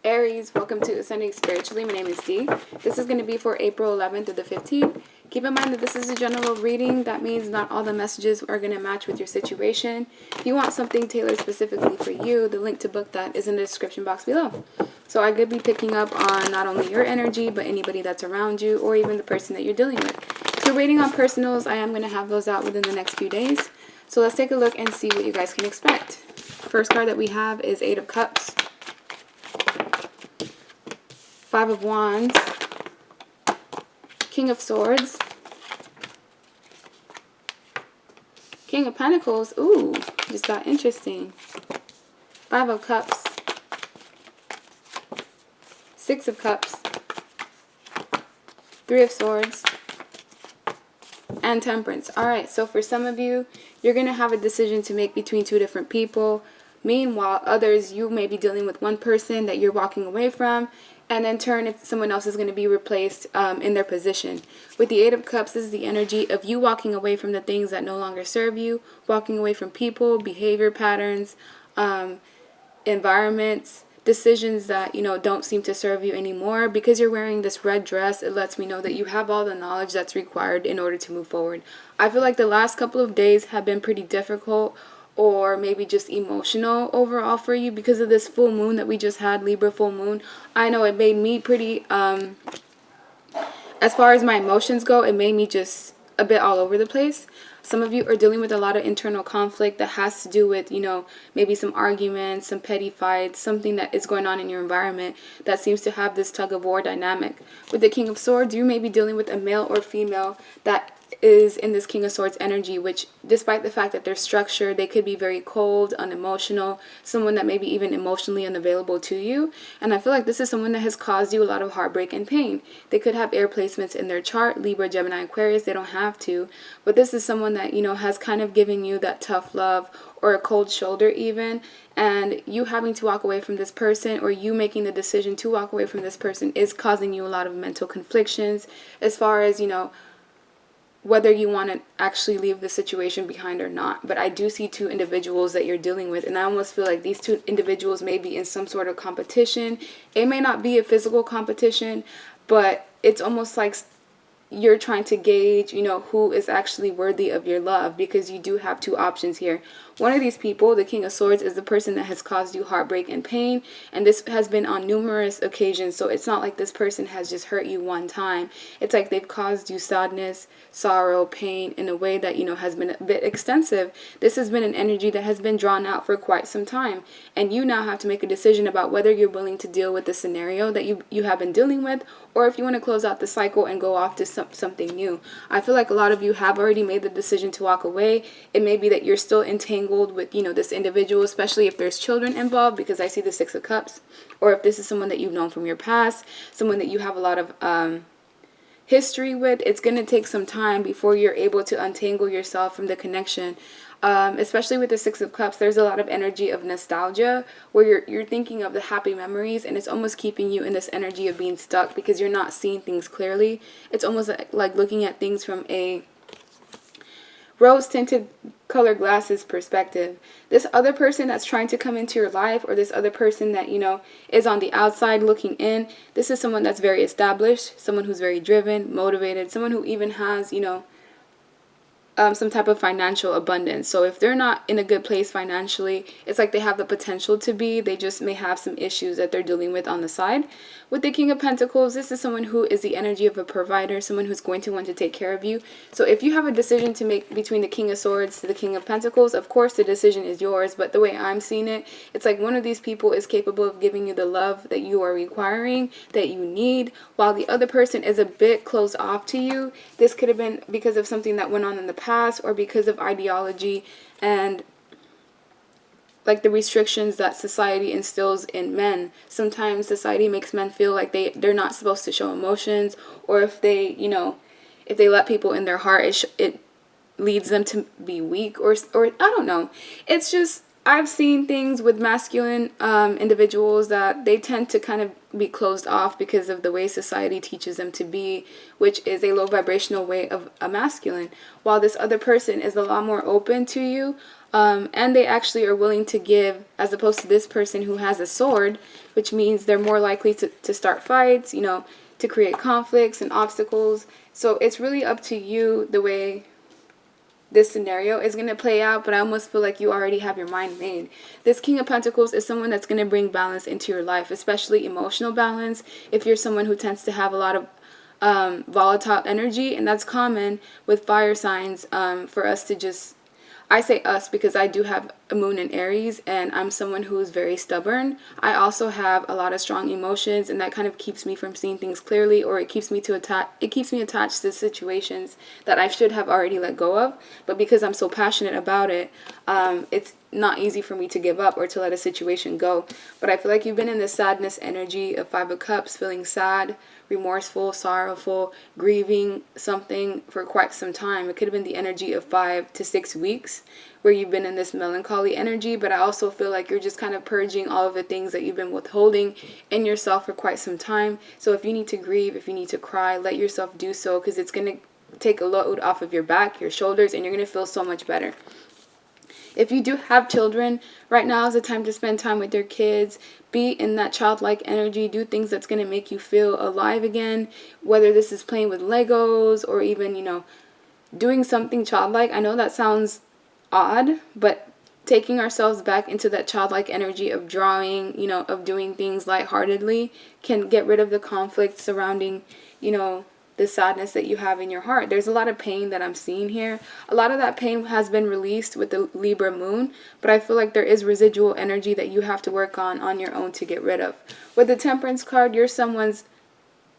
Aries, welcome to Ascending Spiritually. My name is Dee. This is going to be for April 11th through the 15th. Keep in mind that this is a general reading. That means not all the messages are going to match with your situation. If you want something tailored specifically for you, the link to book that is in the description box below. So I could be picking up on not only your energy, but anybody that's around you or even the person that you're dealing with. If you're waiting on personals, I am going to have those out within the next few days. So let's take a look and see what you guys can expect. First card that we have is Eight of Cups, Five of Wands, King of Swords, King of Pentacles. Ooh, just got interesting. Five of Cups, Six of Cups, Three of Swords, and Temperance. Alright, so for some of you, you're going to have a decision to make between two different people. Meanwhile, others, you may be dealing with one person that you're walking away from, and in turn, someone else is going to be replaced in their position. With the Eight of Cups, this is the energy of you walking away from the things that no longer serve you, walking away from people, behavior patterns, environments, decisions that, don't seem to serve you anymore. Because you're wearing this red dress, it lets me know that you have all the knowledge that's required in order to move forward. I feel like the last couple of days have been pretty difficult, or maybe just emotional overall for you because of this full moon that we just had, Libra full moon. I know it made me pretty, as far as my emotions go, it made me just a bit all over the place. Some of you are dealing with a lot of internal conflict that has to do with, maybe some arguments, some petty fights, something that is going on in your environment that seems to have this tug of war dynamic. With the King of Swords, you may be dealing with a male or female that is in this King of Swords energy, which despite the fact that they're structured, they could be very cold, unemotional, someone that may be even emotionally unavailable to you. And I feel like this is someone that has caused you a lot of heartbreak and pain. They could have air placements in their chart, Libra, Gemini, Aquarius. They don't have to, but this is someone that, has kind of given you that tough love or a cold shoulder even, and you having to walk away from this person, or you making the decision to walk away from this person, is causing you a lot of mental conflictions as far as, whether you want to actually leave the situation behind or not. But I do see two individuals that you're dealing with, and I almost feel like these two individuals may be in some sort of competition. It may not be a physical competition, but it's almost like you're trying to gauge, who is actually worthy of your love, because you do have two options here. One of these people, the King of Swords, is the person that has caused you heartbreak and pain, and this has been on numerous occasions. So it's not like this person has just hurt you one time. It's like they've caused you sadness, sorrow, pain in a way that, has been a bit extensive. This has been an energy that has been drawn out for quite some time, and you now have to make a decision about whether you're willing to deal with the scenario that you have been dealing with, or if you want to close out the cycle and go off to something new. I feel like a lot of you have already made the decision to walk away. It may be that you're still entangled with, this individual, especially if there's children involved, because I see the Six of Cups, or if this is someone that you've known from your past, someone that you have a lot of history with. It's going to take some time before you're able to untangle yourself from the connection. Especially with the Six of Cups, there's a lot of energy of nostalgia where you're thinking of the happy memories, and it's almost keeping you in this energy of being stuck because you're not seeing things clearly. It's almost like looking at things from a rose-tinted color glasses perspective. This other person that's trying to come into your life, or this other person that, is on the outside looking in, this is someone that's very established, someone who's very driven, motivated, someone who even has, some type of financial abundance. So if they're not in a good place financially, it's like they have the potential to be. They just may have some issues that they're dealing with on the side. With the King of Pentacles, this is someone who is the energy of a provider, someone who's going to want to take care of you. So if you have a decision to make between the King of Swords to the King of Pentacles, of course the decision is yours. But the way I'm seeing it, it's like one of these people is capable of giving you the love that you are requiring, that you need, while the other person is a bit closed off to you. This could have been because of something that went on in the past, or because of ideology and like the restrictions that society instills in men. Sometimes society makes men feel like they're not supposed to show emotions, or if they, if they let people in their heart, it leads them to be weak, or I don't know. It's just, I've seen things with masculine individuals that they tend to kind of be closed off because of the way society teaches them to be, which is a low vibrational way of a masculine, while this other person is a lot more open to you. And they actually are willing to give, as opposed to this person who has a sword, which means they're more likely to start fights, you know, to create conflicts and obstacles. So it's really up to you the way this scenario is going to play out, but I almost feel like you already have your mind made. This King of Pentacles is someone that's going to bring balance into your life, especially emotional balance. If you're someone who tends to have a lot of volatile energy, and that's common with fire signs, for us to just, I say us because I do have a moon in Aries and I'm someone who is very stubborn. I also have a lot of strong emotions, and that kind of keeps me from seeing things clearly, or it keeps me attached to situations that I should have already let go of. But because I'm so passionate about it, it's not easy for me to give up or to let a situation go. But I feel like you've been in this sadness energy of Five of Cups, feeling sad, remorseful, sorrowful, grieving something for quite some time. It could have been the energy of 5 to 6 weeks where you've been in this melancholy energy, but I also feel like you're just kind of purging all of the things that you've been withholding in yourself for quite some time. So if you need to grieve, if you need to cry, let yourself do so, because it's going to take a load off of your back, your shoulders, and you're going to feel so much better. If you do have children, right now is the time to spend time with your kids. Be in that childlike energy. Do things that's going to make you feel alive again. Whether this is playing with Legos or even, you know, doing something childlike. I know that sounds odd, but taking ourselves back into that childlike energy of drawing, you know, of doing things lightheartedly can get rid of the conflict surrounding, you know, the sadness that you have in your heart. There's a lot of pain that I'm seeing here. A lot of that pain has been released with the Libra moon, but I feel like there is residual energy that you have to work on your own to get rid of. With the Temperance card, you're someone's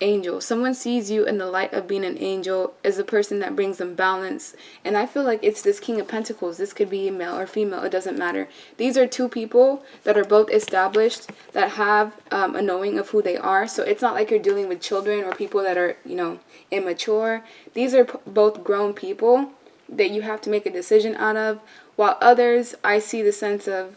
angel. Someone sees you in the light of being an angel, as a person that brings them balance. And I feel like it's this King of Pentacles. This could be male or female, it doesn't matter. These are two people that are both established, that have a knowing of who they are. So it's not like you're dealing with children or people that are, you know, immature. These are both grown people that you have to make a decision out of. While others, I see the sense of,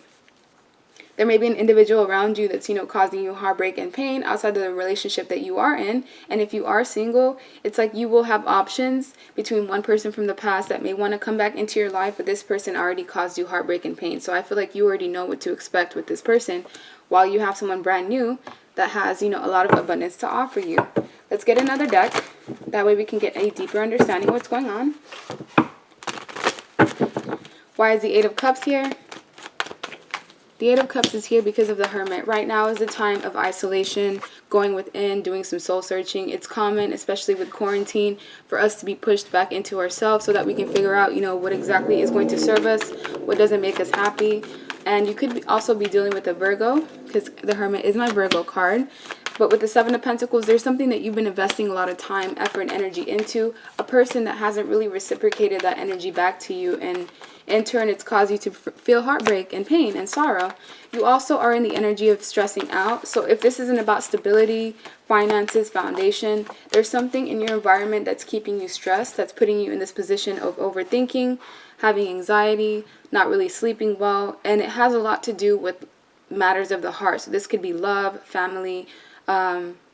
there may be an individual around you that's, you know, causing you heartbreak and pain outside of the relationship that you are in. And if you are single, it's like you will have options between one person from the past that may want to come back into your life, but this person already caused you heartbreak and pain. So I feel like you already know what to expect with this person, while you have someone brand new that has, you know, a lot of abundance to offer you. Let's get another deck. That way we can get a deeper understanding of what's going on. Why is the Eight of Cups here? The Eight of Cups is here because of the Hermit. Right now is the time of isolation, going within, doing some soul searching. It's common, especially with quarantine, for us to be pushed back into ourselves so that we can figure out, you know, what exactly is going to serve us, what doesn't make us happy. And you could also be dealing with a Virgo, because the Hermit is my Virgo card. But with the Seven of Pentacles, there's something that you've been investing a lot of time, effort, and energy into. A person that hasn't really reciprocated that energy back to you, and in turn, it's caused you to feel heartbreak and pain and sorrow. You also are in the energy of stressing out. So if this isn't about stability, finances, foundation, there's something in your environment that's keeping you stressed, that's putting you in this position of overthinking, having anxiety, not really sleeping well. And it has a lot to do with matters of the heart. So this could be love, family,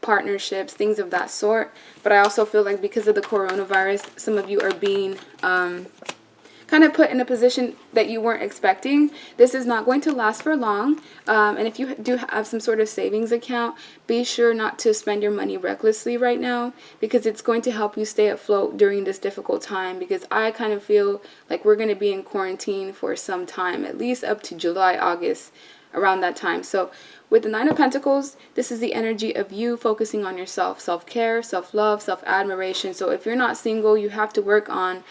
partnerships, things of that sort. But I also feel like because of the coronavirus, some of you are being kind of put in a position that you weren't expecting. This is not going to last for long. And if you do have some sort of savings account, be sure not to spend your money recklessly right now, because it's going to help you stay afloat during this difficult time. Because I kind of feel like we're going to be in quarantine for some time, at least up to July, August, around that time. So with the Nine of Pentacles, this is the energy of you focusing on yourself, self-care, self-love, self-admiration. So if you're not single, you have to work on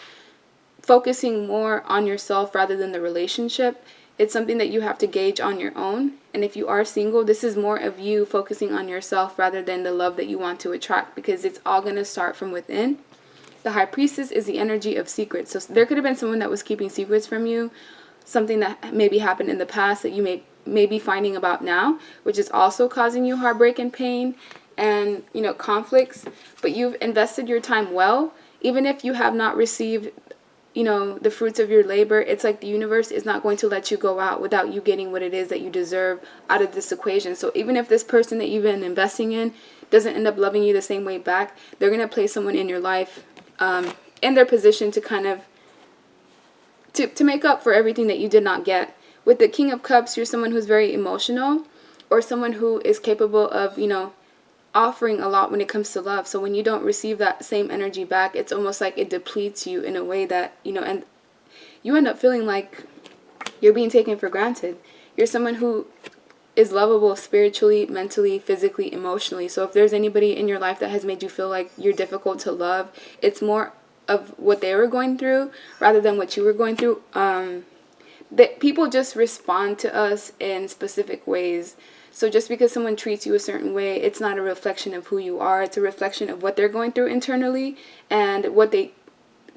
focusing more on yourself rather than the relationship. It's something that you have to gauge on your own. And if you are single, this is more of you focusing on yourself rather than the love that you want to attract, because it's all going to start from within. The High Priestess is the energy of secrets. So there could have been someone that was keeping secrets from you, something that maybe happened in the past that you may be finding about now, which is also causing you heartbreak and pain and, you know, conflicts. But you've invested your time well. Even if you have not received, you know, the fruits of your labor, it's like the universe is not going to let you go out without you getting what it is that you deserve out of this equation. So even if this person that you've been investing in doesn't end up loving you the same way back, they're going to place someone in your life in their position to kind of to make up for everything that you did not get. With the King of Cups, you're someone who's very emotional, or someone who is capable of, offering a lot when it comes to love. So when you don't receive that same energy back, it's almost like it depletes you in a way that, and you end up feeling like you're being taken for granted. You're someone who is lovable spiritually, mentally, physically, emotionally. So if there's anybody in your life that has made you feel like you're difficult to love, it's more of what they were going through rather than what you were going through. That people just respond to us in specific ways. So just because someone treats you a certain way, it's not a reflection of who you are. It's a reflection of what they're going through internally, and what they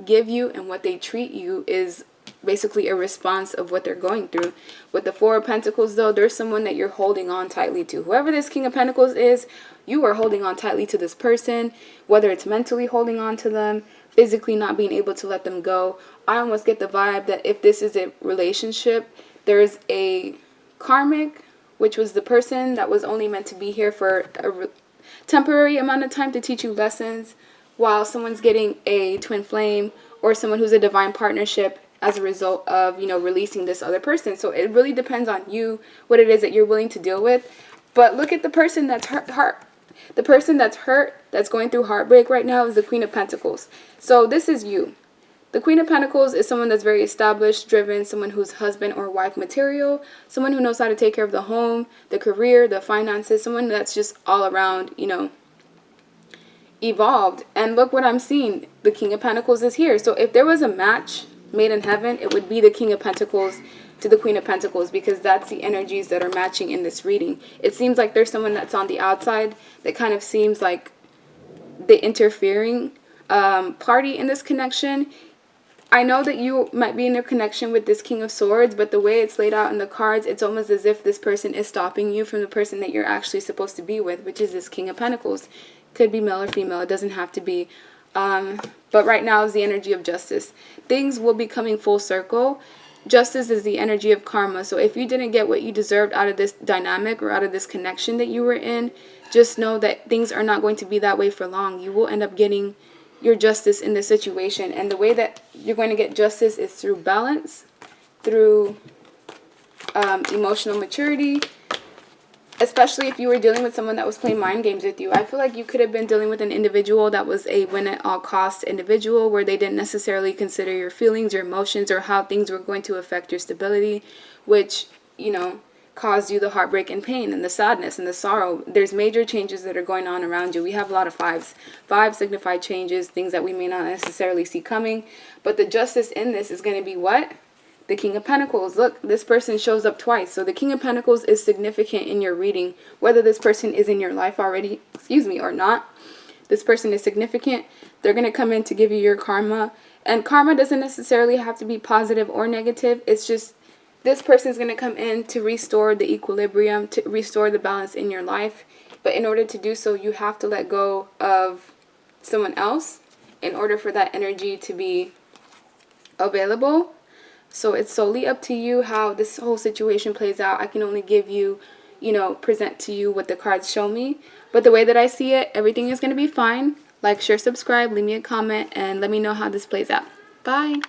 give you and what they treat you is basically a response of what they're going through. With the Four of Pentacles, though, there's someone that you're holding on tightly to. Whoever this King of Pentacles is, you are holding on tightly to this person, whether it's mentally holding on to them, physically not being able to let them go. I almost get the vibe that if this is a relationship, there's a karmic, which was the person that was only meant to be here for a temporary amount of time to teach you lessons, while someone's getting a twin flame or someone who's a divine partnership as a result of, releasing this other person. So it really depends on you, what it is that you're willing to deal with. But look at the person that's hurt. The person that's hurt, that's going through heartbreak right now, is the Queen of Pentacles. So this is you. The Queen of Pentacles is someone that's very established, driven, someone who's husband or wife material, someone who knows how to take care of the home, the career, the finances, someone that's just all around, evolved. And look what I'm seeing. The King of Pentacles is here. So if there was a match made in heaven, it would be the King of Pentacles to the Queen of Pentacles, because that's the energies that are matching in this reading. It seems like there's someone that's on the outside that kind of seems like the interfering party in this connection. I know that you might be in a connection with this King of Swords, but the way it's laid out in the cards, it's almost as if this person is stopping you from the person that you're actually supposed to be with, which is this King of Pentacles. Could be male or female. It doesn't have to be. But right now is the energy of justice. Things will be coming full circle. Justice is the energy of karma. So if you didn't get what you deserved out of this dynamic or out of this connection that you were in, just know that things are not going to be that way for long. You will end up getting your justice in this situation. And the way that you're going to get justice is through balance, through emotional maturity, especially if you were dealing with someone that was playing mind games with you. I feel like you could have been dealing with an individual that was a win-at-all-cost individual, where they didn't necessarily consider your feelings, your emotions, or how things were going to affect your stability, which, caused you the heartbreak and pain and the sadness and the sorrow. There's major changes that are going on around you. We have a lot of fives. Fives signify changes, things that we may not necessarily see coming. But the justice in this is going to be what? The King of Pentacles. Look, this person shows up twice. So the King of Pentacles is significant in your reading, whether this person is in your life already, or not. This person is significant. They're going to come in to give you your karma. And karma doesn't necessarily have to be positive or negative. It's just this person is going to come in to restore the equilibrium, to restore the balance in your life. But in order to do so, you have to let go of someone else in order for that energy to be available. So it's solely up to you how this whole situation plays out. I can only give you, present to you what the cards show me. But the way that I see it, everything is going to be fine. Like, share, subscribe, leave me a comment, and let me know how this plays out. Bye.